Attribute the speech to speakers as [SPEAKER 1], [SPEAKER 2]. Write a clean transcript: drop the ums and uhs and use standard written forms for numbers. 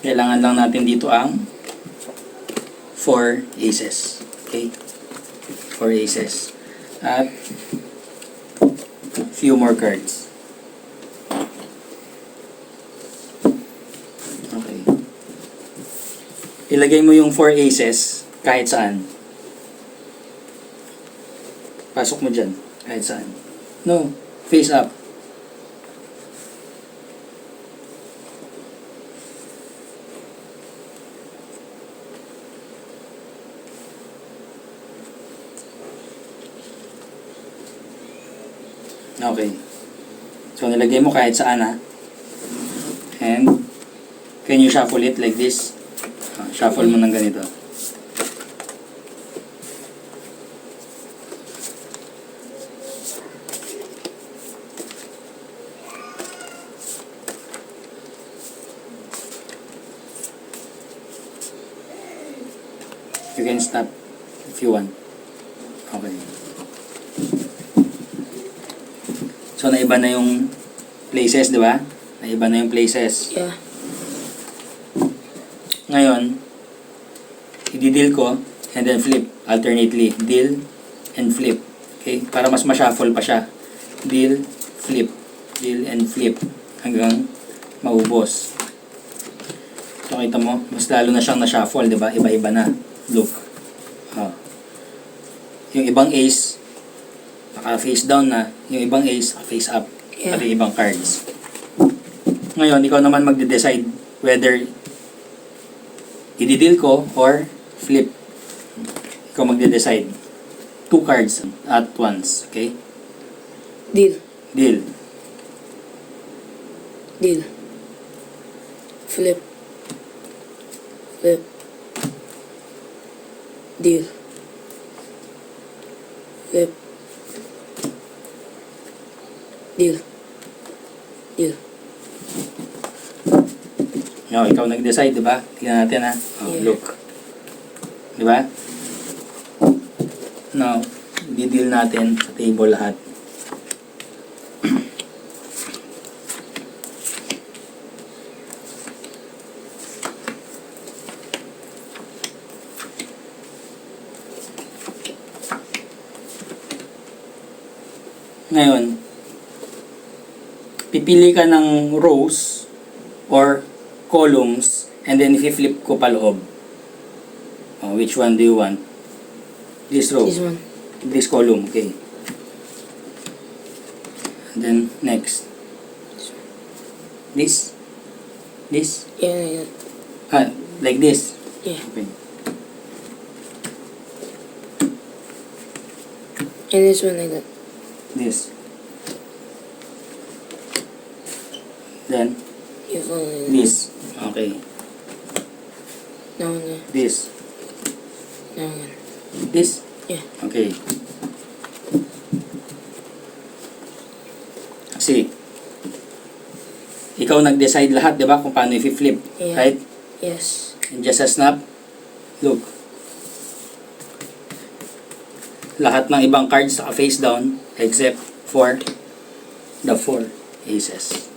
[SPEAKER 1] Kailangan lang natin dito ang 4 aces. Okay? 4 aces. At few more cards. Okay. Ilagay mo yung 4 aces kahit saan. Pasok mo dyan. Kahit saan. No. Face up. Okay. So, nilagay mo kahit saan, ha. And, can you shuffle it like this? Shuffle mo ng ganito. You can stop if you want. Okay. So, naiba na yung places, di ba? Naiba na yung places.
[SPEAKER 2] Yeah.
[SPEAKER 1] Ngayon, i-deal ko and then flip alternately. Deal and flip. Okay? Para mas ma-shuffle pa siya. Deal, flip. Deal and flip. Hanggang maubos. So, kita mo, mas lalo na siyang na-shuffle, di ba? Iba-iba na. Look. Oh. Yung ibang ace, naka-face down na. Yung ibang ace, face up.
[SPEAKER 2] Yeah.
[SPEAKER 1] Pati ibang cards. Ngayon, ikaw naman magde-decide whether i-deal ko or flip. Ikaw magde-decide. 2 cards at once. Okay?
[SPEAKER 2] Deal.
[SPEAKER 1] Deal.
[SPEAKER 2] Deal. Flip. Flip. Deal. Flip. Deal. Deal.
[SPEAKER 1] No, ikaw nag-decide, di ba? Tingnan natin, ha? Oh,
[SPEAKER 2] Yeah.
[SPEAKER 1] look. Di ba? Now, di-deal natin sa table lahat. Ngayon, pipili ka ng rows or columns and then i-flip ko pa loob. Which one do you want? This row.
[SPEAKER 2] This one.
[SPEAKER 1] This column, okay. And then next. This. This.
[SPEAKER 2] Yeah, yeah.
[SPEAKER 1] Like this.
[SPEAKER 2] Yeah.
[SPEAKER 1] Okay.
[SPEAKER 2] And this one like that.
[SPEAKER 1] This. Then
[SPEAKER 2] You follow like that.
[SPEAKER 1] this. Okay.
[SPEAKER 2] No, no.
[SPEAKER 1] This.
[SPEAKER 2] No, no.
[SPEAKER 1] This.
[SPEAKER 2] Yeah.
[SPEAKER 1] Okay. Kasi ikaw nag-decide lahat, 'di ba, kung paano i-flip,
[SPEAKER 2] Yeah.
[SPEAKER 1] right?
[SPEAKER 2] Yes.
[SPEAKER 1] And just a snap. Look. Lahat ng ibang cards naka face down except for the 4 aces.